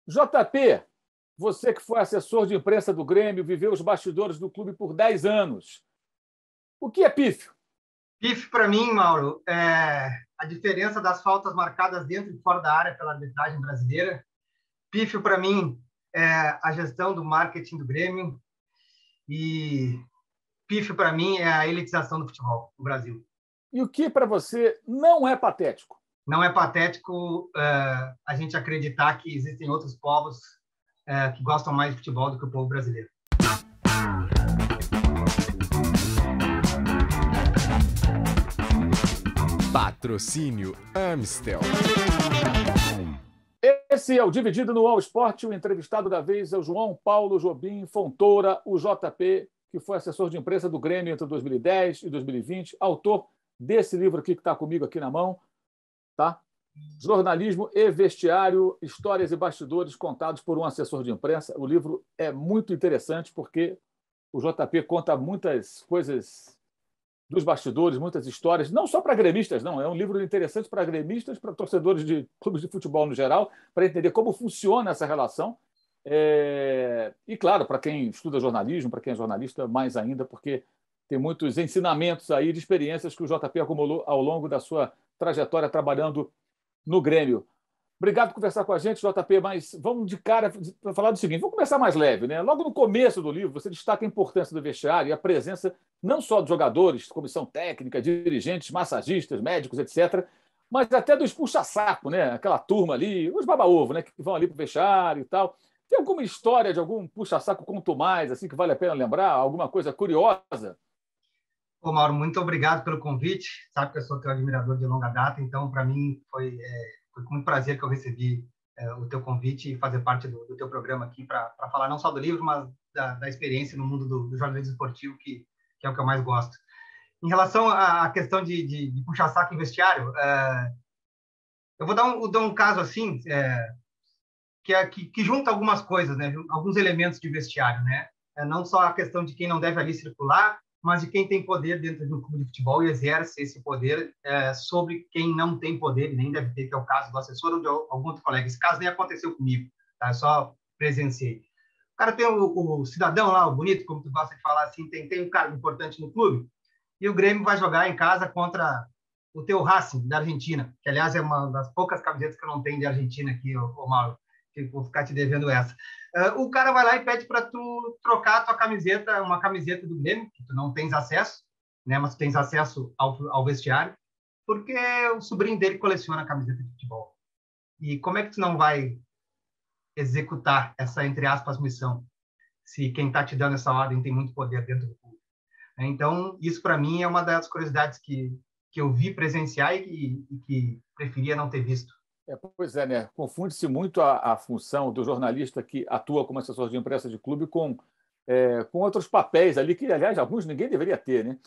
JP, você que foi assessor de imprensa do Grêmio, viveu os bastidores do clube por 10 anos. O que é pífio? Pífio, para mim, Mauro, é a diferença das faltas marcadas dentro e fora da área pela arbitragem brasileira. Pífio, para mim, é a gestão do marketing do Grêmio. E pífio, para mim, é a elitização do futebol no Brasil. E o que, para você, não é patético? Não é patético a gente acreditar que existem outros povos que gostam mais de futebol do que o povo brasileiro. Patrocínio Amstel. Esse é o Dividido no All Sport. O entrevistado da vez é o João Paulo Jobim Fontoura, o JP, que foi assessor de imprensa do Grêmio entre 2010 e 2020, autor desse livro aqui que está comigo aqui na mão, tá? Jornalismo e Vestiário, Histórias e Bastidores contados por um assessor de imprensa. O livro é muito interessante porque o JP conta muitas coisas dos bastidores, muitas histórias, não só para gremistas, não. É um livro interessante para gremistas, para torcedores de clubes de futebol no geral, para entender como funciona essa relação. E, claro, para quem estuda jornalismo, para quem é jornalista, mais ainda, porque tem muitos ensinamentos aí de experiências que o JP acumulou ao longo da sua trajetória trabalhando no Grêmio. Obrigado por conversar com a gente, JP, mas vamos de cara para falar do seguinte, vamos começar mais leve, né? Logo no começo do livro, você destaca a importância do vestiário e a presença não só dos jogadores, comissão técnica, dirigentes, massagistas, médicos, etc., mas até dos puxa-saco, né? Aquela turma ali, os baba-ovo, né? Que vão ali para o vestiário e tal. Tem alguma história de algum puxa-saco conto mais, assim, que vale a pena lembrar? Alguma coisa curiosa? Ô, Mauro, muito obrigado pelo convite. Sabe que eu sou teu admirador de longa data, então, para mim, foi com muito prazer que eu recebi o teu convite e fazer parte do teu programa aqui para falar não só do livro, mas da experiência no mundo do jornalismo esportivo, que é o que eu mais gosto. Em relação à questão de puxar saco em vestiário, eu vou dar um caso assim, que junta algumas coisas, né? Alguns elementos de vestiário, né? Não só a questão de quem não deve ali circular, mas de quem tem poder dentro de um clube de futebol e exerce esse poder sobre quem não tem poder e nem deve ter, que é o caso do assessor ou de algum outro colega. Esse caso nem aconteceu comigo, tá? Eu só presenciei. O cara tem o cidadão lá, o bonito, como tu gosta de falar assim, tem um cargo importante no clube, e o Grêmio vai jogar em casa contra o teu Racing, da Argentina, que, aliás, é uma das poucas camisetas que eu não tenho de Argentina aqui, ô Mauro, que vou ficar te devendo essa. O cara vai lá e pede para tu trocar a tua camiseta, uma camiseta do Grêmio, que tu não tens acesso, né, mas tu tens acesso ao vestiário, porque o sobrinho dele coleciona camiseta de futebol. E como é que tu não vai executar essa, entre aspas, missão, se quem está te dando essa ordem tem muito poder dentro do clube? Então, isso para mim é uma das curiosidades que eu vi presenciar e que preferia não ter visto. Pois é, né? Confunde-se muito a função do jornalista que atua como assessor de imprensa de clube com outros papéis ali, que, aliás, alguns ninguém deveria ter, né?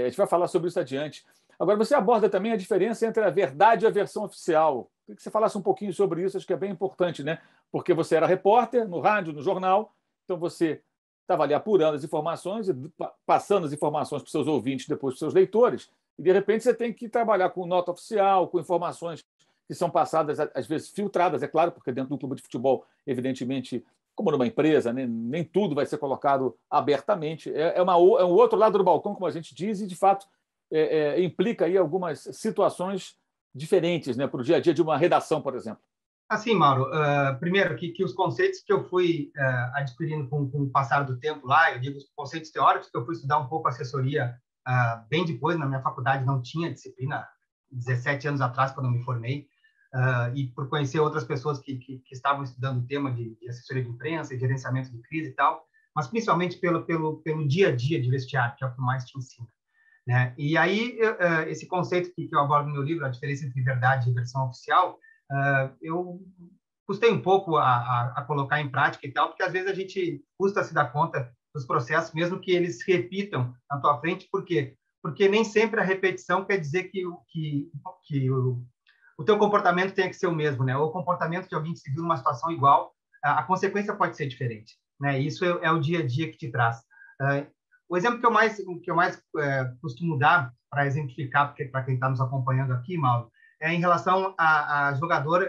A gente vai falar sobre isso adiante. Agora, você aborda também a diferença entre a verdade e a versão oficial. Queria que você falasse um pouquinho sobre isso, acho que é bem importante, né? Porque você era repórter no rádio, no jornal, então você estava ali apurando as informações e passando as informações para os seus ouvintes, depois para os seus leitores, e de repente você tem que trabalhar com nota oficial, com informações que são passadas, às vezes filtradas, é claro, porque dentro do clube de futebol, evidentemente, como numa empresa, né, nem tudo vai ser colocado abertamente. É um outro lado do balcão, como a gente diz, e, de fato, implica aí algumas situações diferentes, né, para o dia a dia de uma redação, por exemplo. Assim, Mauro, primeiro, que os conceitos que eu fui adquirindo com o passar do tempo lá, eu digo os conceitos teóricos, que eu fui estudar um pouco assessoria bem depois, na minha faculdade não tinha disciplina, 17 anos atrás, quando eu me formei, e por conhecer outras pessoas que estavam estudando o tema de assessoria de imprensa e gerenciamento de crise e tal, mas principalmente pelo dia a dia de vestiário, que é o que mais te ensina, né? E aí, esse conceito que eu abordo no meu livro, a diferença entre verdade e versão oficial, eu custei um pouco a colocar em prática e tal, porque às vezes a gente custa se dar conta dos processos, mesmo que eles se repitam na tua frente. Por quê? Porque nem sempre a repetição quer dizer que o teu comportamento tem que ser o mesmo, né? Ou o comportamento de alguém que se viu numa situação igual, a consequência pode ser diferente, né? Isso é o dia a dia que te traz. O exemplo que eu mais costumo dar para exemplificar, para quem está nos acompanhando aqui, Mauro, é em relação a jogador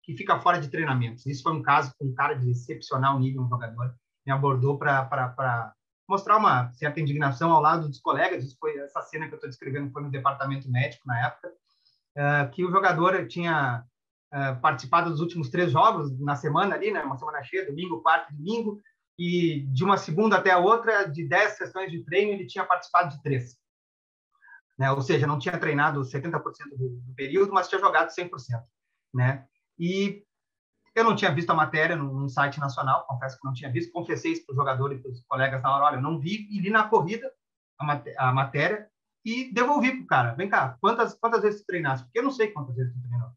que fica fora de treinamentos. Isso foi um caso com um cara de excepcional nível, um jogador, me abordou para mostrar uma certa indignação ao lado dos colegas. Isso foi essa cena que eu estou descrevendo, foi no departamento médico na época, que o jogador tinha participado dos últimos 3 jogos na semana ali, né, uma semana cheia, domingo, quarta e domingo, e de uma segunda até a outra, de 10 sessões de treino, ele tinha participado de 3. Né? Ou seja, não tinha treinado 70% do período, mas tinha jogado 100%. Né? E eu não tinha visto a matéria num site nacional, confesso que não tinha visto, confessei isso para o jogador e para os colegas na hora, olha, eu não vi, e li na corrida a matéria e devolvi para o cara, vem cá, quantas vezes tu treinaste? Porque eu não sei quantas vezes tu treinou.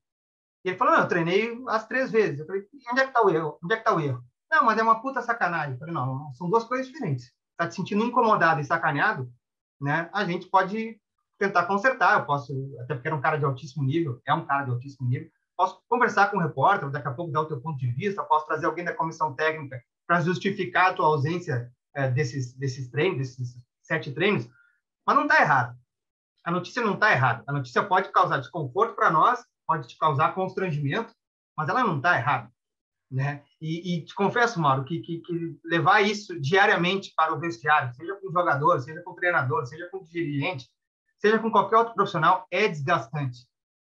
E ele falou, não, eu treinei as 3 vezes. Eu falei, e onde é que está o erro? Onde é que está o erro? Não, mas é uma puta sacanagem. Eu falei, não, são 2 coisas diferentes. Está te sentindo incomodado e sacaneado, né? A gente pode tentar consertar. Eu posso, até porque era um cara de altíssimo nível, é um cara de altíssimo nível, posso conversar com o repórter, daqui a pouco dar o teu ponto de vista, posso trazer alguém da comissão técnica para justificar a tua ausência desses treinos, desses 7 treinos, mas não está errado. A notícia não está errada. A notícia pode causar desconforto para nós, pode te causar constrangimento, mas ela não está errada. Né? E te confesso, Mauro, que levar isso diariamente para o vestiário, seja com o jogador, seja com o treinador, seja com o dirigente, seja com qualquer outro profissional, é desgastante.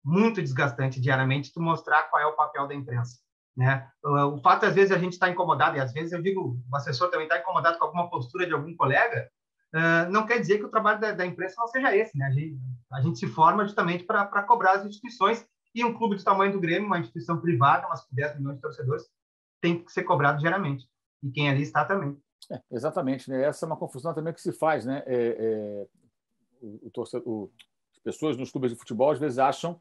Muito desgastante diariamente tu mostrar qual é o papel da imprensa. Né? O fato, às vezes, a gente está incomodado, e às vezes eu digo, o assessor também está incomodado com alguma postura de algum colega, não quer dizer que o trabalho da imprensa não seja esse. Né? A gente se forma justamente para cobrar as instituições, e um clube do tamanho do Grêmio, uma instituição privada, mas com 10 milhões de torcedores, tem que ser cobrado diariamente. E quem ali está também. Exatamente. Né? Essa é uma confusão também que se faz. Né? As pessoas nos clubes de futebol, às vezes, acham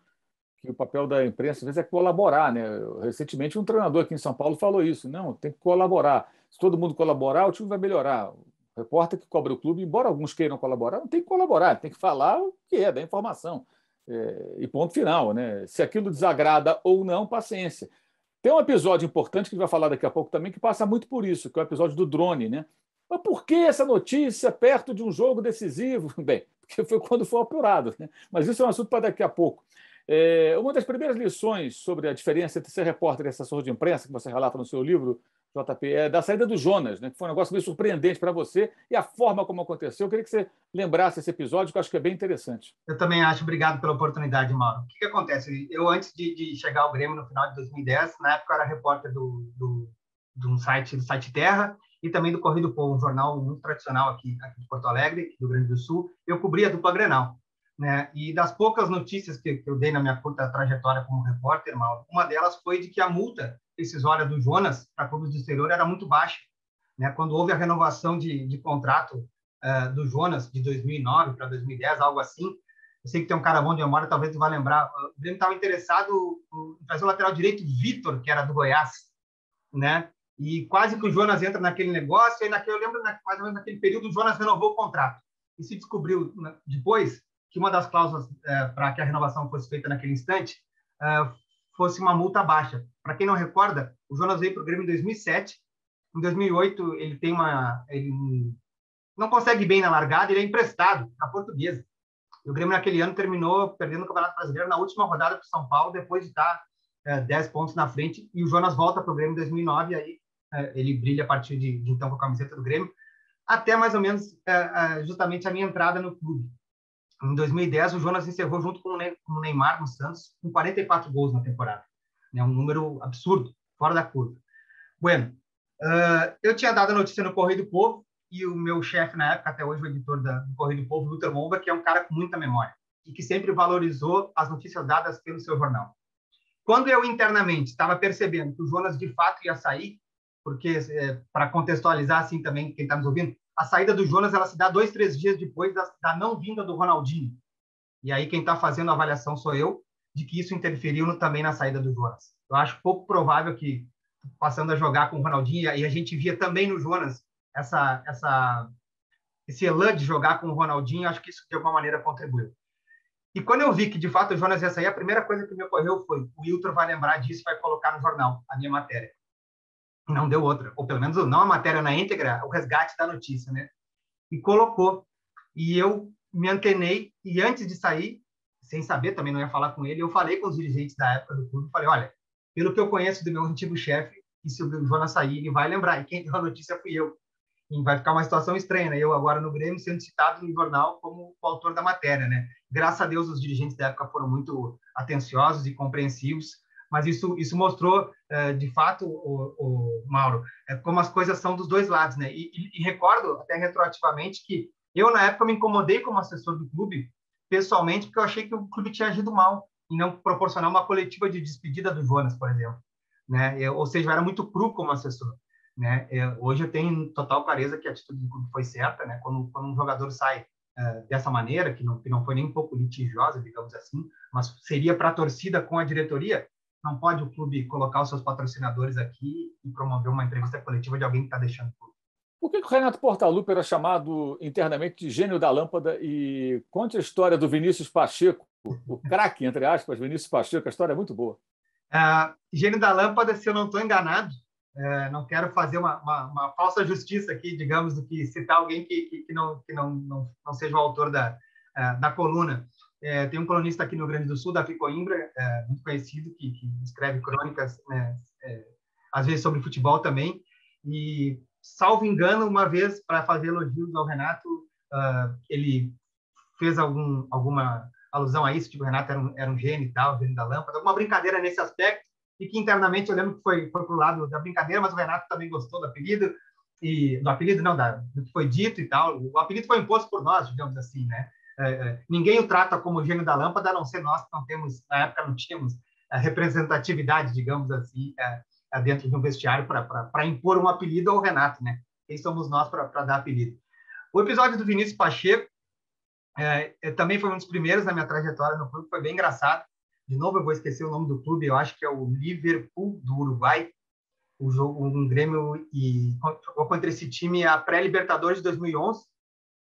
que o papel da imprensa, às vezes, é colaborar. Né? Recentemente, um treinador aqui em São Paulo falou isso. Não, tem que colaborar. Se todo mundo colaborar, o time vai melhorar. O repórter que cobra o clube, embora alguns queiram colaborar, não tem que colaborar, tem que falar o que é, da informação. E ponto final. Né? Se aquilo desagrada ou não, paciência. Tem um episódio importante que a gente vai falar daqui a pouco também, que passa muito por isso, que é o episódio do drone. Né? Mas por que essa notícia perto de um jogo decisivo? Bem, porque foi quando foi apurado. Né? Mas isso é um assunto para daqui a pouco. Uma das primeiras lições sobre a diferença entre ser repórter e assessor de imprensa, que você relata no seu livro, JP, é da saída do Jonas, né? Que foi um negócio meio surpreendente para você, e a forma como aconteceu. Eu queria que você lembrasse esse episódio, que eu acho que é bem interessante. Eu também acho. Obrigado pela oportunidade, Mauro. O que acontece? Eu, antes de chegar ao Grêmio no final de 2010, na época eu era repórter do site Terra e também do Correio do Povo, um jornal muito tradicional aqui de Porto Alegre, aqui do Rio Grande do Sul. Eu cobria a dupla Grenal. Né? E das poucas notícias que eu dei na minha curta trajetória como repórter, Mauro, uma delas foi de que a multa decisória do Jonas para clubes do exterior era muito baixa. Né? Quando houve a renovação de contrato do Jonas de 2009 para 2010, algo assim, eu sei que tem um cara bom de memória, talvez tu vá lembrar, o Grêmio estava interessado em fazer o lateral direito Vitor, que era do Goiás, né? E quase que o Jonas entra naquele negócio, e eu lembro mais ou menos naquele período o Jonas renovou o contrato. E se descobriu depois que uma das cláusulas para que a renovação fosse feita naquele instante fosse uma multa baixa. Para quem não recorda, o Jonas veio para o Grêmio em 2007. Em 2008, ele não consegue bem na largada, ele é emprestado para a Portuguesa. E o Grêmio, naquele ano, terminou perdendo o Campeonato Brasileiro na última rodada para o São Paulo, depois de estar 10 pontos na frente. E o Jonas volta para o Grêmio em 2009, e aí ele brilha a partir de então com a camiseta do Grêmio, até mais ou menos justamente a minha entrada no clube. Em 2010, o Jonas encerrou junto com o Neymar no Santos, com 44 gols na temporada. Né? Um número absurdo, fora da curva. Bueno, eu tinha dado a notícia no Correio do Povo, e o meu chefe na época, até hoje o editor do Correio do Povo, Luther Momba, que é um cara com muita memória, e que sempre valorizou as notícias dadas pelo seu jornal. Quando eu internamente estava percebendo que o Jonas de fato ia sair, porque, para contextualizar assim também, quem está nos ouvindo, a saída do Jonas ela se dá 2, 3 dias depois da não vinda do Ronaldinho. E aí quem está fazendo a avaliação sou eu, de que isso interferiu também na saída do Jonas. Eu acho pouco provável que, passando a jogar com o Ronaldinho, e a gente via também no Jonas esse elan de jogar com o Ronaldinho, acho que isso de alguma maneira contribuiu. E quando eu vi que de fato o Jonas ia sair, a primeira coisa que me ocorreu foi: o Wilton vai lembrar disso e vai colocar no jornal a minha matéria. Não deu outra, ou pelo menos não a matéria na íntegra, o resgate da notícia, né? E colocou. E eu me antenei, e antes de sair, sem saber, também não ia falar com ele, eu falei com os dirigentes da época do clube, falei: olha, pelo que eu conheço do meu antigo chefe, e se o Jonas sair, ele vai lembrar. E quem deu a notícia fui eu. E vai ficar uma situação estranha, né? Eu agora no Grêmio sendo citado no jornal como o autor da matéria, né? Graças a Deus os dirigentes da época foram muito atenciosos e compreensivos, mas isso mostrou, de fato, Mauro, como as coisas são dos dois lados, né? E recordo, até retroativamente, que eu, na época, me incomodei como assessor do clube, pessoalmente, porque eu achei que o clube tinha agido mal em não proporcionar uma coletiva de despedida do Jonas, por exemplo, né? Ou seja, eu era muito cru como assessor, né? Hoje eu tenho total clareza que a atitude do clube foi certa, né? Quando um jogador sai dessa maneira, que não foi nem um pouco litigiosa, digamos assim, mas seria para a torcida com a diretoria, não pode o clube colocar os seus patrocinadores aqui e promover uma entrevista coletiva de alguém que está deixando o clube. Por que o Renato Portaluppi era chamado internamente de gênio da lâmpada? E conte a história do Vinícius Pacheco, o craque, entre aspas, Vinícius Pacheco. A história é muito boa. Gênio da lâmpada, se eu não estou enganado, não quero fazer uma falsa justiça aqui, digamos, do que citar alguém que não seja o autor da coluna. Tem um colunista aqui no Rio Grande do Sul, Davi Coimbra, muito conhecido, que escreve crônicas, né, às vezes sobre futebol também, e, salvo engano, uma vez, para fazer elogios ao Renato, ele fez alguma alusão a isso, tipo, o Renato era um gênio e tal, gênio da lâmpada, alguma brincadeira nesse aspecto, e que internamente eu lembro que foi para o lado da brincadeira, mas o Renato também gostou do apelido, do que foi dito e tal. O apelido foi imposto por nós, digamos assim, né? Ninguém o trata como gênio da lâmpada, a não ser nós que não temos, na época não tínhamos a representatividade, digamos assim, dentro de um vestiário para impor um apelido ao Renato, né? Quem somos nós para dar apelido? O episódio do Vinícius Pacheco também foi um dos primeiros na minha trajetória no clube, foi bem engraçado. De novo, eu vou esquecer o nome do clube, eu acho que é o Liverpool do Uruguai, o jogo, um Grêmio contra esse time, a pré-Libertadores de 2011,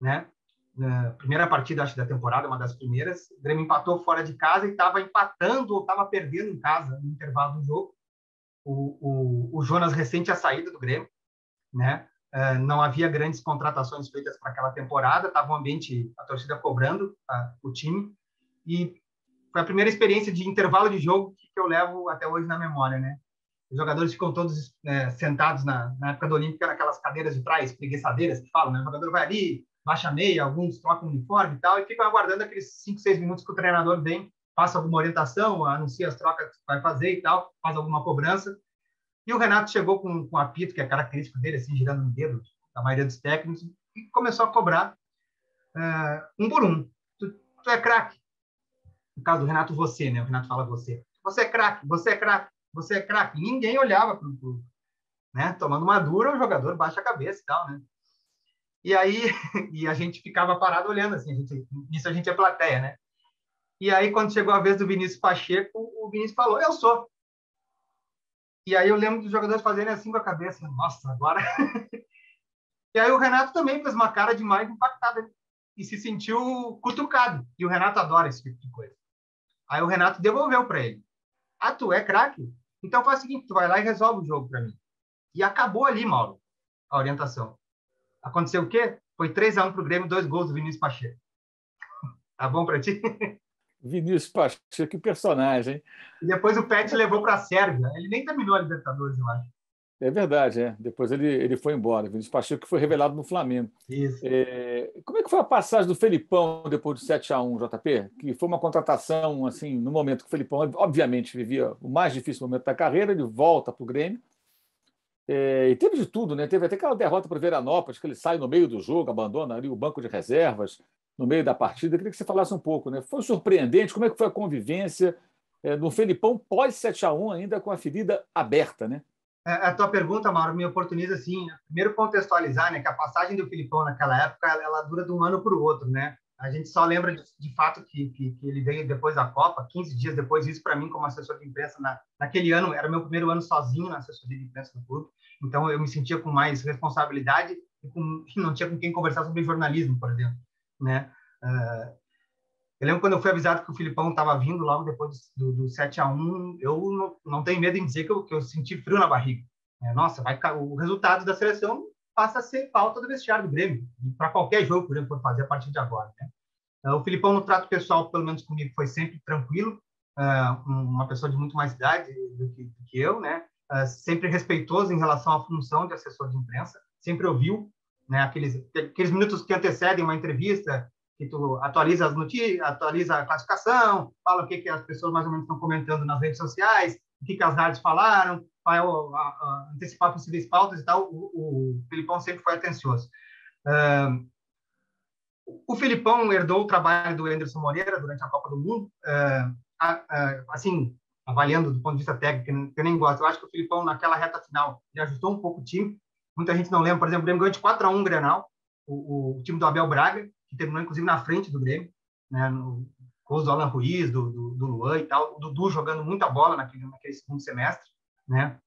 né? Na primeira partida, acho, da temporada, uma das primeiras, o Grêmio empatou fora de casa e estava empatando ou estava perdendo em casa no intervalo do jogo. O Jonas recém tinha saído do Grêmio, né? Não havia grandes contratações feitas para aquela temporada, estava um ambiente, a torcida cobrando o time, e foi a primeira experiência de intervalo de jogo que eu levo até hoje na memória, né? Os jogadores ficam todos sentados na época do Olímpica, naquelas cadeiras de trás, preguiçadeiras que falam, né? O jogador vai ali, baixa a meia, alguns trocam o uniforme e tal, e ficam aguardando aqueles 5, 6 minutos que o treinador vem, passa alguma orientação, anuncia as trocas que vai fazer e tal, faz alguma cobrança. E o Renato chegou com um apito, que é característico dele, assim, girando no dedo, da maioria dos técnicos, e começou a cobrar um por um. Tu é craque. No caso do Renato, você, né? O Renato fala você. Você é craque, você é craque, você é craque. Ninguém olhava para o né? Tomando uma dura, o jogador baixa a cabeça e tal, né? E aí a gente ficava parado olhando, assim, nisso a gente é plateia, né? E aí, quando chegou a vez do Vinícius Pacheco, o Vinícius falou, eu sou. E aí eu lembro dos jogadores fazendo assim com a cabeça, nossa, agora... E aí o Renato também fez uma cara de mais impactada e se sentiu cutucado. E o Renato adora esse tipo de coisa. Aí o Renato devolveu para ele. Tu é craque? Então faz o seguinte, tu vai lá e resolve o jogo para mim. E acabou ali, Mauro, a orientação. Aconteceu o quê? Foi 3-1 pro Grêmio, 2 gols do Vinícius Pacheco. Tá bom para ti? Vinícius Pacheco, que personagem. E depois o Pet levou para a Sérvia. Ele nem terminou a Libertadores, eu acho. É verdade, Depois ele foi embora. Vinícius Pacheco que foi revelado no Flamengo. Isso. Como é que foi a passagem do Felipão depois do 7-1, JP? Que foi uma contratação, assim, no momento que o Felipão, obviamente, vivia o mais difícil momento da carreira, ele volta para o Grêmio. E teve de tudo, né? Teve até aquela derrota para o Veranópolis, que ele sai no meio do jogo, abandona ali o banco de reservas no meio da partida. Eu queria que você falasse um pouco, né? Foi surpreendente, como é que foi a convivência do Felipão pós 7-1, ainda com a ferida aberta, né? A tua pergunta, Mauro, me oportuniza, assim, primeiro contextualizar, né, que a passagem do Felipão naquela época, ela dura de um ano para o outro, né? A gente só lembra de fato que ele veio depois da Copa, 15 dias depois, isso para mim como assessor de imprensa, naquele ano, era meu primeiro ano sozinho na assessoria de imprensa do clube, então eu me sentia com mais responsabilidade e não tinha com quem conversar sobre jornalismo, por exemplo, né? Eu lembro quando eu fui avisado que o Felipão estava vindo logo depois do 7-1, eu não tenho medo em dizer que eu senti frio na barriga. Nossa, o resultado da seleção passa a ser pauta do vestiário do Grêmio, para qualquer jogo que o Grêmio for fazer a partir de agora, né? O Felipão, no trato pessoal, pelo menos comigo, foi sempre tranquilo. uma pessoa de muito mais idade do que eu, né? Sempre respeitoso em relação à função de assessor de imprensa, sempre ouviu, né? Aqueles minutos que antecedem uma entrevista, que tu atualiza as notícias, atualiza a classificação, fala o que as pessoas mais ou menos estão comentando nas redes sociais, o que as rádios falaram, vai antecipar possíveis pautas e tal. O Filipão sempre foi atencioso. O Filipão herdou o trabalho do Anderson Moreira durante a Copa do Mundo, assim, avaliando do ponto de vista técnico, que eu nem gosto. Eu acho que o Filipão, naquela reta final, ele ajustou um pouco o time. Muita gente não lembra, por exemplo, o Grêmio ganhou de 4-1 o Grenal, o time do Abel Braga, que terminou, inclusive, na frente do Grêmio, né, no gols do Alan Ruiz, do Luan e tal, o Dudu jogando muita bola naquele segundo semestre, né?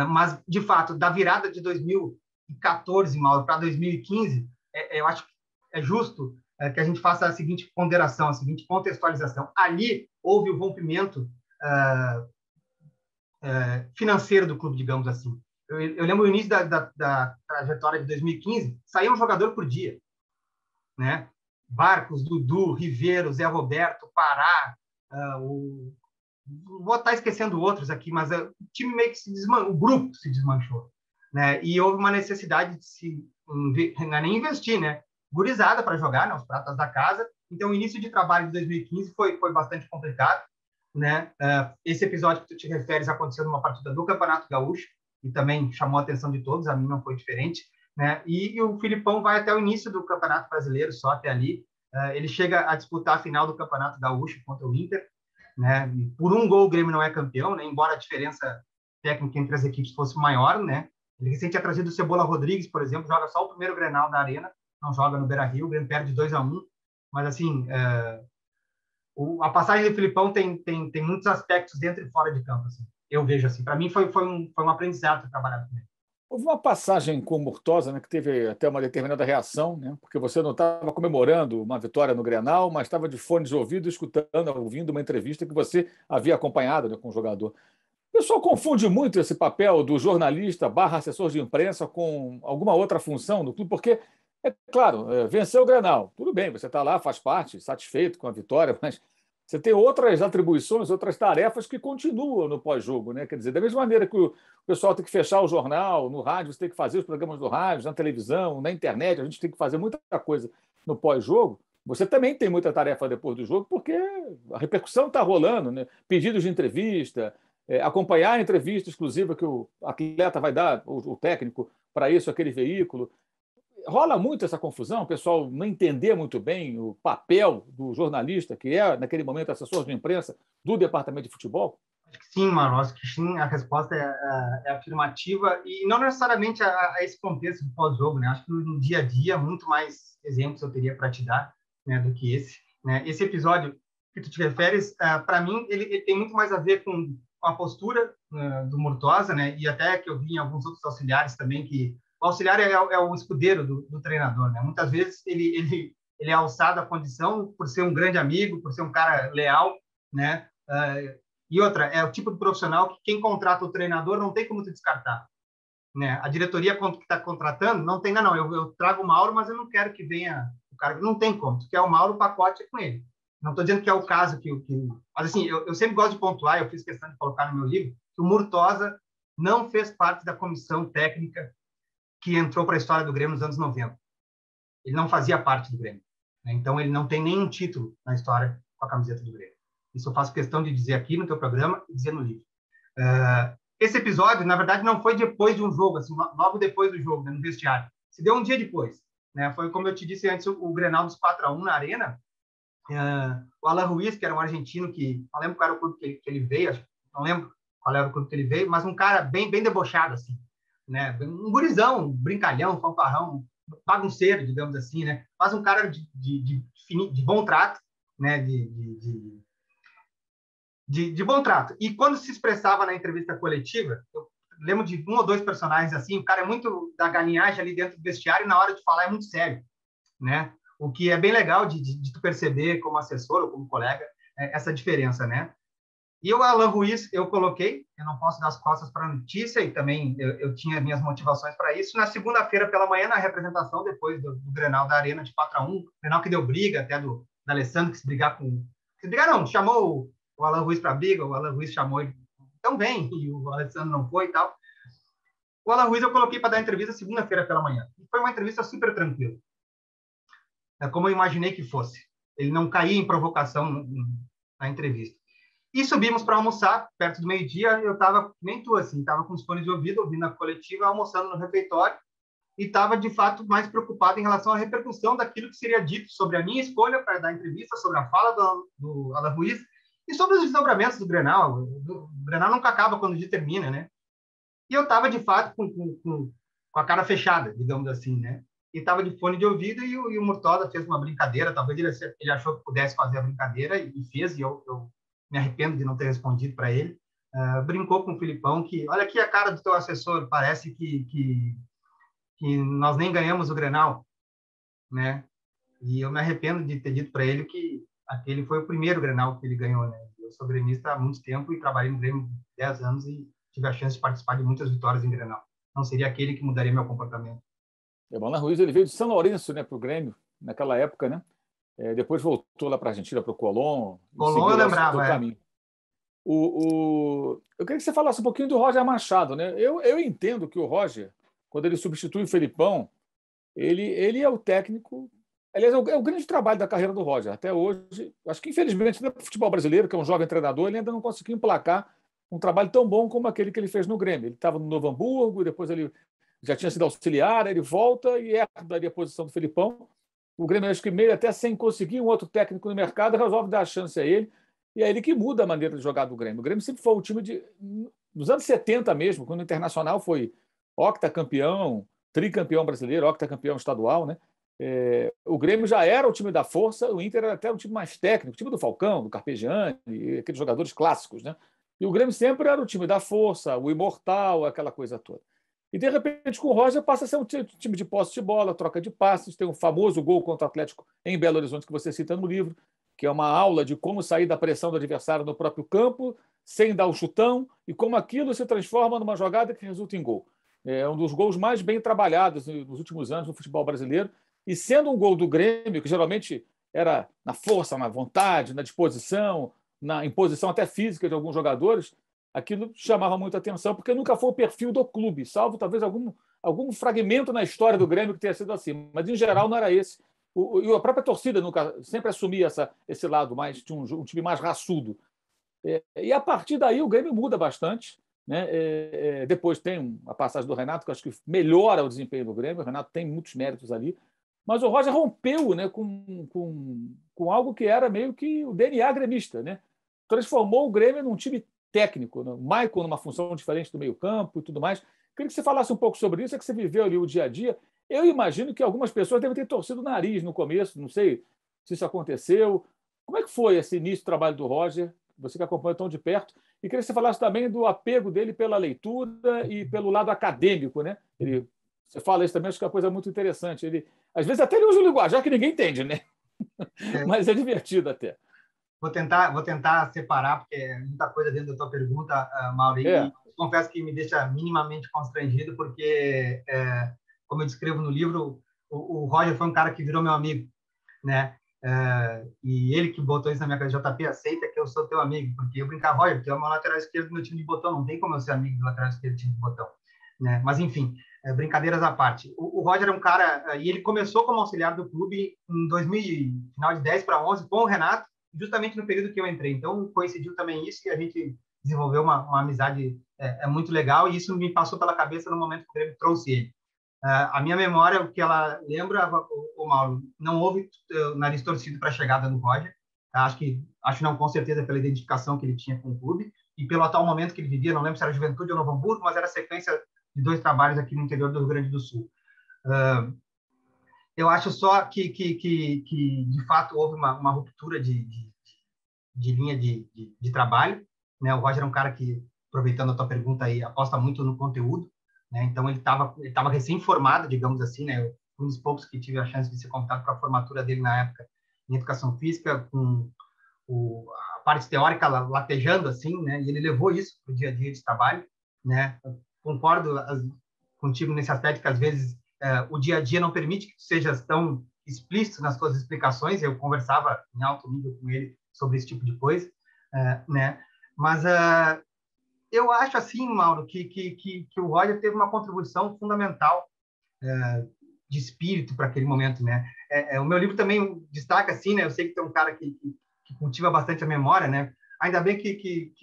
Mas, de fato, da virada de 2014, Mauro, para 2015, eu acho que é justo que a gente faça a seguinte ponderação, a seguinte contextualização. Ali houve o rompimento financeiro do clube, digamos assim. Eu lembro o início da trajetória de 2015, saía um jogador por dia, né? Barcos, Dudu, Riveiro, Zé Roberto, Pará, vou estar esquecendo outros aqui, mas o time meio que o grupo se desmanchou, né? E houve uma necessidade de não é nem investir, né? Gurizada para jogar, né? Os pratas da casa. Então, o início de trabalho de 2015 foi bastante complicado, né? Esse episódio que tu te referes aconteceu numa partida do Campeonato Gaúcho e também chamou a atenção de todos, a mim não foi diferente, né? E o Filipão vai até o início do Campeonato Brasileiro, só até ali. Ele chega a disputar a final do Campeonato Gaúcho contra o Inter, né? E por um gol o Grêmio não é campeão, né? Embora a diferença técnica entre as equipes fosse maior, né? Ele recente tinha trazido o Cebola Rodrigues, por exemplo, joga só o primeiro Grenal da Arena, não joga no Beira-Rio, o Grêmio perde 2-1, mas assim, a passagem do Filipão tem muitos aspectos dentro e fora de campo, assim. Eu vejo assim, para mim foi um aprendizado trabalhar com ele. Houve uma passagem com o Murtosa, né, que teve até uma determinada reação, né, porque você não estava comemorando uma vitória no Grenal, mas estava de fones de ouvido, ouvindo uma entrevista que você havia acompanhado, né, com o jogador. O pessoal confunde muito esse papel do jornalista / assessor de imprensa com alguma outra função no clube, porque, é claro, venceu o Grenal, tudo bem, você está lá, faz parte, satisfeito com a vitória, mas você tem outras atribuições, outras tarefas que continuam no pós-jogo, né? Quer dizer, da mesma maneira que o pessoal tem que fechar o jornal, no rádio você tem que fazer os programas do rádio, na televisão, na internet, a gente tem que fazer muita coisa no pós-jogo, você também tem muita tarefa depois do jogo, porque a repercussão está rolando, né? Pedidos de entrevista, acompanhar a entrevista exclusiva que o atleta vai dar, o técnico, para isso, aquele veículo. Rola muito essa confusão, o pessoal não entender muito bem o papel do jornalista, que é, naquele momento, assessor de imprensa do departamento de futebol? Acho que sim, Mano. Acho que sim, a resposta é afirmativa e não necessariamente a esse contexto de pós-jogo, né? Acho que no dia a dia, muito mais exemplos eu teria para te dar, né, do que esse. Né? Esse episódio que tu te referes, para mim, ele tem muito mais a ver com a postura do Murtosa, né? E até que eu vi em alguns outros auxiliares também, que o auxiliar é o escudeiro do treinador, né? Muitas vezes ele é alçado à condição por ser um grande amigo, por ser um cara leal, né? E outra, é o tipo de profissional que quem contrata o treinador não tem como te descartar, né? A diretoria que está contratando não tem, não, eu trago o Mauro, mas eu não quero que venha o cara, não tem como, tu quer o Mauro, o pacote é com ele. Não estou dizendo que é o caso mas assim, eu sempre gosto de pontuar, eu fiz questão de colocar no meu livro, que o Murtosa não fez parte da comissão técnica que entrou para a história do Grêmio nos anos 90. Ele não fazia parte do Grêmio, né? Então, ele não tem nenhum título na história com a camiseta do Grêmio. Isso eu faço questão de dizer aqui no teu programa e dizer no livro. Esse episódio, na verdade, não foi depois de um jogo, assim, logo depois do jogo, né, no vestiário. Se deu um dia depois. Né? Foi, como eu te disse antes, o Grenal dos 4-1 na Arena. O Alan Ruiz, que era um argentino que... Não lembro qual era o clube que ele veio, não lembro qual era o clube que ele veio, mas um cara bem debochado, assim. Né? Um gurizão, um brincalhão, fanfarrão, bagunceiro, digamos assim, né? Mas um cara de bom trato, né? De bom trato. E quando se expressava na entrevista coletiva, eu lembro de um ou dois personagens assim, o cara é muito da galinhagem ali dentro do vestiário e na hora de falar é muito sério, né? O que é bem legal de tu perceber como assessor ou como colega essa diferença, né? E o Alan Ruiz, eu coloquei, eu não posso dar as costas para a notícia, e também eu tinha minhas motivações para isso. Na segunda-feira pela manhã, na representação, depois do Grenal da Arena de 4-1, Grenal que deu briga, até da Alessandro, que se brigar não, chamou o Alan Ruiz para a briga, o Alan Ruiz chamou ele, então vem, e o Alessandro não foi e tal. O Alan Ruiz eu coloquei para dar entrevista segunda-feira pela manhã. E foi uma entrevista super tranquila. É como eu imaginei que fosse. Ele não caía em provocação na entrevista. E subimos para almoçar, perto do meio-dia. Eu estava, nem tu, assim, estava com os fones de ouvido, ouvindo a coletiva, almoçando no refeitório, e estava, de fato, mais preocupado em relação à repercussão daquilo que seria dito sobre a minha escolha para dar entrevista, sobre a fala do Alan Ruiz, e sobre os desdobramentos do Grenal. O Grenal nunca acaba quando o dia termina, né? E eu estava, de fato, com a cara fechada, digamos assim, né? E estava de fone de ouvido e o Murtosa fez uma brincadeira, talvez ele achou que pudesse fazer a brincadeira e fez, e eu me arrependo de não ter respondido para ele. Brincou com o Filipão que, olha aqui a cara do teu assessor, parece que nós nem ganhamos o Grenal, né? E eu me arrependo de ter dito para ele que aquele foi o primeiro Grenal que ele ganhou, né? Eu sou gremista há muito tempo e trabalhei no Grêmio 10 anos e tive a chance de participar de muitas vitórias em Grenal. Não seria aquele que mudaria meu comportamento. O Alan Ruiz ele veio de São Lourenço, né, para o Grêmio, naquela época, né? Depois voltou lá para a Argentina, para o Colón. Colón eu lembrava, caminho. Eu queria que você falasse um pouquinho do Roger Machado, né? Eu entendo que o Roger, quando ele substitui o Felipão, ele é o técnico. Aliás, é o grande trabalho da carreira do Roger. Até hoje, acho que, infelizmente, no futebol brasileiro, que é um jovem treinador, ele ainda não conseguiu emplacar um trabalho tão bom como aquele que ele fez no Grêmio. Ele estava no Novo Hamburgo, depois ele já tinha sido auxiliar, ele volta e herda a posição do Felipão. O Grêmio, acho que meio até sem conseguir um outro técnico no mercado, resolve dar a chance a ele, e é ele que muda a maneira de jogar do Grêmio. O Grêmio sempre foi um time nos anos 70 mesmo, quando o Internacional foi octacampeão, tricampeão brasileiro, octacampeão estadual, né? O Grêmio já era o time da força, o Inter era até um time mais técnico, o time do Falcão, do Carpegiani, aqueles jogadores clássicos, né? E o Grêmio sempre era o time da força, o imortal, aquela coisa toda. E, de repente, com o Roger, passa a ser um time de posse de bola, troca de passes. Tem um famoso gol contra o Atlético em Belo Horizonte, que você cita no livro, que é uma aula de como sair da pressão do adversário no próprio campo, sem dar o chutão, e como aquilo se transforma numa jogada que resulta em gol. É um dos gols mais bem trabalhados nos últimos anos no futebol brasileiro. E sendo um gol do Grêmio, que geralmente era na força, na vontade, na disposição, na imposição até física de alguns jogadores, aquilo chamava muita atenção, porque nunca foi o perfil do clube, salvo talvez algum fragmento na história do Grêmio que tenha sido assim, mas em geral não era esse. E a própria torcida nunca sempre assumia esse lado mais de um time mais raçudo. E a partir daí o Grêmio muda bastante, né? Depois tem a passagem do Renato, que eu acho que melhora o desempenho do Grêmio. O Renato tem muitos méritos ali, mas o Roger rompeu, né, com algo que era meio que o DNA gremista, né? Transformou o Grêmio num time técnico, né? O Maicon numa função diferente do meio-campo e tudo mais. Queria que você falasse um pouco sobre isso, é que você viveu ali o dia a dia. Eu imagino que algumas pessoas devem ter torcido o nariz no começo, não sei se isso aconteceu. Como é que foi esse início do trabalho do Roger? Você que acompanha tão de perto. E queria que você falasse também do apego dele pela leitura e pelo lado acadêmico, né? Você fala isso também, acho que é uma coisa muito interessante. Às vezes até ele usa um linguajar que ninguém entende, né? Mas é divertido até. Vou tentar separar, porque é muita coisa dentro da tua pergunta, Mauri. E confesso que me deixa minimamente constrangido, porque, como eu descrevo no livro, o Roger foi um cara que virou meu amigo, né? E ele que botou isso na minha cabeça, JP, aceita que eu sou teu amigo, porque eu brincava, Roger, tu é o meu lateral esquerdo do meu time de botão, não tem como eu ser amigo do lateral esquerdo do time de botão, né? Mas, enfim, brincadeiras à parte. O Roger é um cara, e ele começou como auxiliar do clube em 2000, final de 10 para 11, com o Renato, justamente no período que eu entrei. Então, coincidiu também isso e a gente desenvolveu uma amizade muito legal, e isso me passou pela cabeça no momento que o Grêmio trouxe ele. A minha memória, o que ela lembra, o Mauro, não houve nariz torcido para a chegada do Roger. Acho não, com certeza, pela identificação que ele tinha com o clube e pelo atual momento que ele vivia. Não lembro se era Juventude ou Novo Hamburgo, mas era a sequência de 2 trabalhos aqui no interior do Rio Grande do Sul. Eu acho só que de fato, houve uma ruptura de linha de trabalho, né? O Roger é um cara que, aproveitando a tua pergunta aí, aposta muito no conteúdo, né? Então, ele estava recém-formado, digamos assim, né? Eu fui um dos poucos que tive a chance de ser convidado para a formatura dele na época em Educação Física, com a parte teórica latejando, assim, né? E ele levou isso para o dia a dia de trabalho, né? Eu concordo contigo nesse aspecto que, às vezes, o dia a dia não permite que tu sejas tão explícito nas tuas explicações. Eu conversava em alto nível com ele sobre esse tipo de coisa, né? Mas eu acho assim, Mauro, que o Roger teve uma contribuição fundamental de espírito para aquele momento, né? O meu livro também destaca assim, né? Eu sei que tem um cara que cultiva bastante a memória, né? Ainda bem que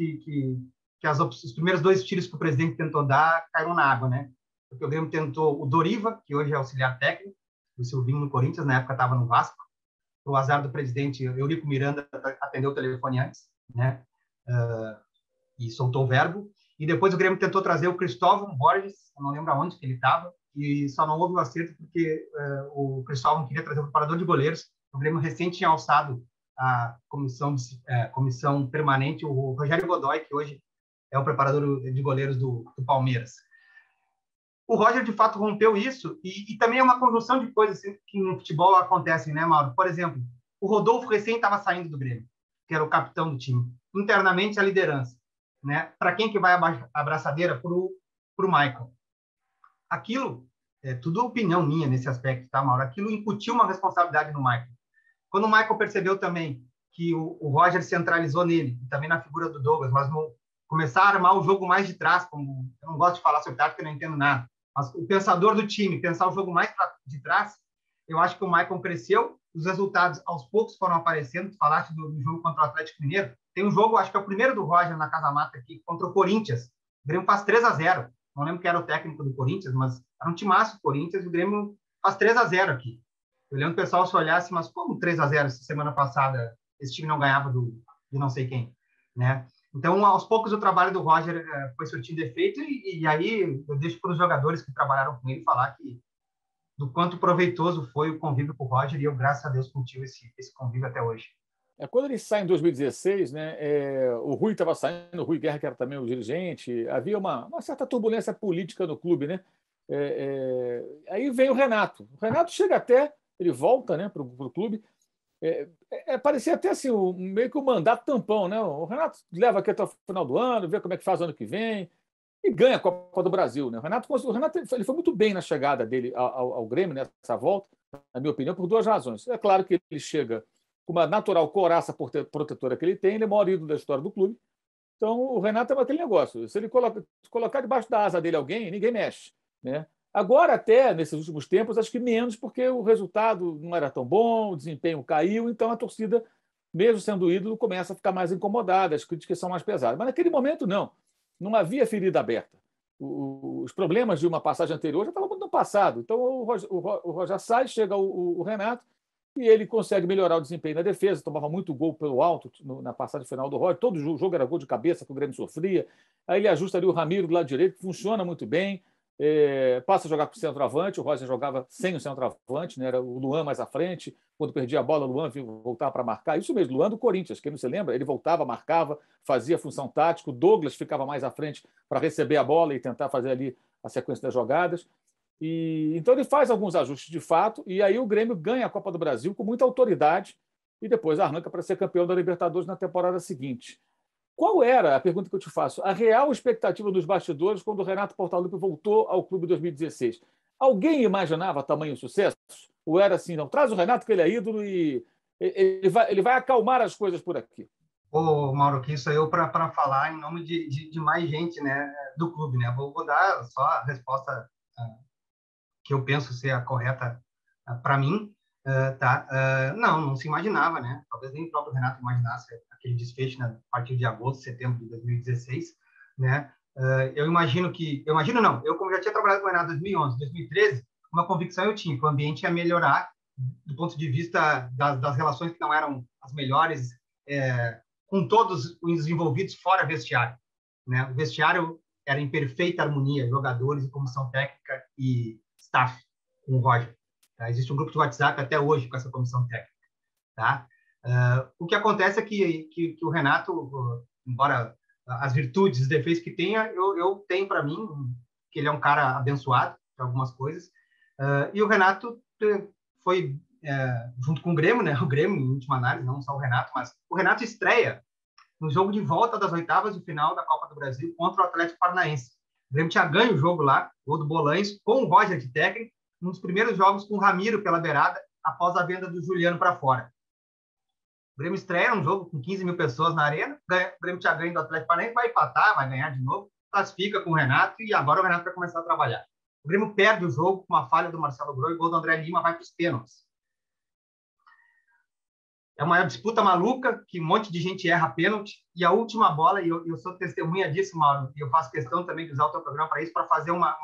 os primeiros 2 tiros que o presidente tentou dar caíram na água, né? Porque o Grêmio tentou o Doriva, que hoje é auxiliar técnico, o Silvinho no Corinthians, na época estava no Vasco. O azar do presidente, Eurico Miranda, atendeu o telefone antes, né? E soltou o verbo. E depois o Grêmio tentou trazer o Cristóvão Borges, eu não lembro aonde que ele estava, e só não houve o acerto porque o Cristóvão queria trazer o preparador de goleiros. O Grêmio recém tinha alçado a comissão permanente, o Rogério Godoy, que hoje é o preparador de goleiros do Palmeiras. O Roger, de fato, rompeu isso, e também é uma conjunção de coisas que no futebol acontecem, né, Mauro? Por exemplo, o Rodolfo recém estava saindo do Grêmio, que era o capitão do time. Internamente, a liderança, né? Para quem que vai a abraçadeira? Para o Michael. Aquilo, é tudo opinião minha nesse aspecto, tá, Mauro? Aquilo incutiu uma responsabilidade no Michael. Quando o Michael percebeu também que o Roger centralizou nele, e também na figura do Douglas, mas começar a armar o jogo mais de trás, como eu não gosto de falar sobre tática, eu não entendo nada, mas o pensador do time, pensar o jogo mais de trás, eu acho que o Michael cresceu, os resultados aos poucos foram aparecendo. Tu falaste do jogo contra o Atlético Mineiro, tem um jogo, acho que é o primeiro do Roger na Casa Mata aqui, contra o Corinthians, o Grêmio faz 3-0, não lembro quem era o técnico do Corinthians, mas era um timaço do Corinthians, e o Grêmio faz 3-0 aqui. Eu lembro o pessoal se olhasse, mas como 3-0 essa semana passada esse time não ganhava de não sei quem, né? Então, aos poucos, o trabalho do Roger foi surtindo efeito, e aí eu deixo para os jogadores que trabalharam com ele falar do quanto proveitoso foi o convívio com o Roger, e eu, graças a Deus, cultivo esse convívio até hoje. Quando ele sai em 2016, né, o Rui estava saindo, o Rui Guerra, que era também o dirigente, havia uma certa turbulência política no clube, né? Aí vem o Renato. O Renato chega até, ele volta, né, para o clube. Parecia até assim, meio que o mandato tampão, né? O Renato leva aqui até o final do ano, vê como é que faz o ano que vem e ganha a Copa do Brasil, né? O Renato ele foi muito bem na chegada dele ao Grêmio, nessa volta, na minha opinião, por 2 razões. É claro que ele chega com uma natural couraça protetora que ele tem, ele é o maior ídolo da história do clube. Então, o Renato é aquele negócio. Se ele colocar debaixo da asa dele alguém, ninguém mexe, né? Agora, até nesses últimos tempos, acho que menos, porque o resultado não era tão bom, o desempenho caiu, então a torcida, mesmo sendo ídolo, começa a ficar mais incomodada, as críticas são mais pesadas. Mas naquele momento, não havia ferida aberta. Os problemas de uma passagem anterior já estavam muito no passado. Então, o Roger sai, chega o Renato, e ele consegue melhorar o desempenho na defesa, tomava muito gol pelo alto na passagem final do Roger, todo jogo era gol de cabeça que o Grêmio sofria. Aí ele ajusta ali o Ramiro do lado direito, que funciona muito bem. Passa a jogar com o centroavante, o Roger jogava sem o centroavante, né? Era o Luan mais à frente, quando perdia a bola, o Luan voltava para marcar, isso mesmo, Luan do Corinthians, quem não se lembra, ele voltava, marcava, fazia função tática, o Douglas ficava mais à frente para receber a bola e tentar fazer ali a sequência das jogadas, então ele faz alguns ajustes de fato, e aí o Grêmio ganha a Copa do Brasil com muita autoridade, e depois arranca para ser campeão da Libertadores na temporada seguinte. Qual era, a pergunta que eu te faço, a real expectativa dos bastidores quando o Renato Portaluppi voltou ao clube em 2016? Alguém imaginava tamanho sucesso? Ou era assim, não, traz o Renato que ele é ídolo e ele vai acalmar as coisas por aqui? Mauro, que isso eu para falar em nome de mais gente, né, do clube, né? Vou dar só a resposta que eu penso ser a correta para mim, tá? Não se imaginava, né? Talvez nem o próprio Renato imaginasse aquele desfecho, né, a partir de agosto, setembro de 2016, né? Eu como já tinha trabalhado com o Renato em 2011, 2013, uma convicção eu tinha, que o ambiente ia melhorar do ponto de vista das relações que não eram as melhores, com todos os envolvidos fora vestiário, né? O vestiário era em perfeita harmonia, jogadores e comissão técnica e staff, com o Roger. Tá? Existe um grupo de WhatsApp até hoje com essa comissão técnica. Tá? O que acontece é que o Renato, embora as virtudes, os defeitos que tenha, eu tenho para mim que ele é um cara abençoado em algumas coisas. E o Renato foi, junto com o Grêmio, né? O Grêmio, em última análise, não só o Renato, mas o Renato estreia no jogo de volta das oitavas de final da Copa do Brasil contra o Atlético Paranaense. O Grêmio tinha ganho o jogo lá, gol do Bolaños, com o Roger de técnico, um dos primeiros jogos com o Ramiro pela beirada, após a venda do Juliano para fora. Grêmio estreia um jogo com 15 mil pessoas na arena, o Grêmio tinha ganho do Atlético Paranaense, vai empatar, vai ganhar de novo, classifica com o Renato e agora o Renato vai começar a trabalhar. O Grêmio perde o jogo com uma falha do Marcelo Groi, gol do André Lima, vai para os pênaltis. É uma disputa maluca, que um monte de gente erra pênalti, e a última bola, e eu sou testemunha disso, Mauro, e eu faço questão também de usar o teu programa para isso, para fazer uma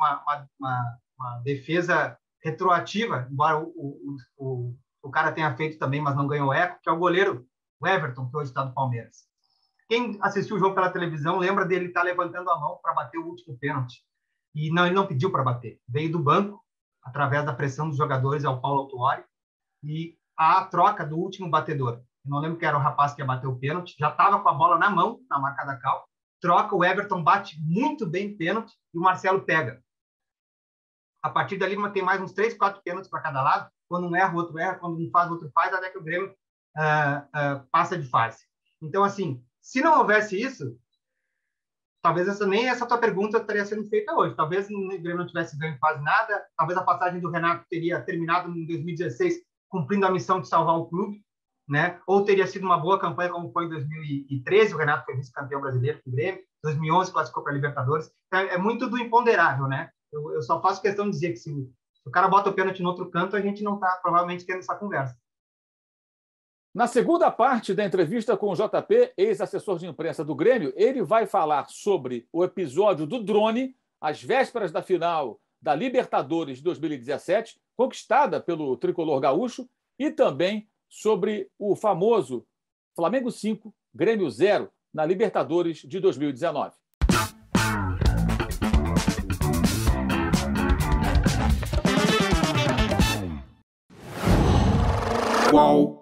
defesa retroativa, embora o cara tenha feito também, mas não ganhou eco, que é o goleiro, o Everton, que hoje está do Palmeiras. Quem assistiu o jogo pela televisão lembra dele estar levantando a mão para bater o último pênalti. E não, ele não pediu para bater. Veio do banco, através da pressão dos jogadores, ao Paulo Autuori, e a troca do último batedor. Eu não lembro que era o rapaz que ia bater o pênalti, já estava com a bola na mão, na marca da cal, troca, o Everton bate muito bem pênalti e o Marcelo pega. A partir dali tem mais uns 3, 4 pênaltis para cada lado. Quando um erra, o outro erra. Quando um faz, o outro faz. Até que o Grêmio passa de fase. Então, assim, se não houvesse isso, talvez nem essa tua pergunta estaria sendo feita hoje. Talvez o Grêmio não tivesse ganho quase nada. Talvez a passagem do Renato teria terminado em 2016 cumprindo a missão de salvar o clube, né? Ou teria sido uma boa campanha como foi em 2013. O Renato foi vice-campeão brasileiro com o Grêmio. 2011 classificou para a Libertadores. Então, é muito do imponderável, né? Eu só faço questão de dizer que se o cara bota o pênalti no outro canto, a gente não está provavelmente tendo essa conversa. Na segunda parte da entrevista com o JP, ex-assessor de imprensa do Grêmio, ele vai falar sobre o episódio do drone, às vésperas da final da Libertadores de 2017, conquistada pelo tricolor gaúcho, e também sobre o famoso Flamengo 5, Grêmio 0, na Libertadores de 2019. Qual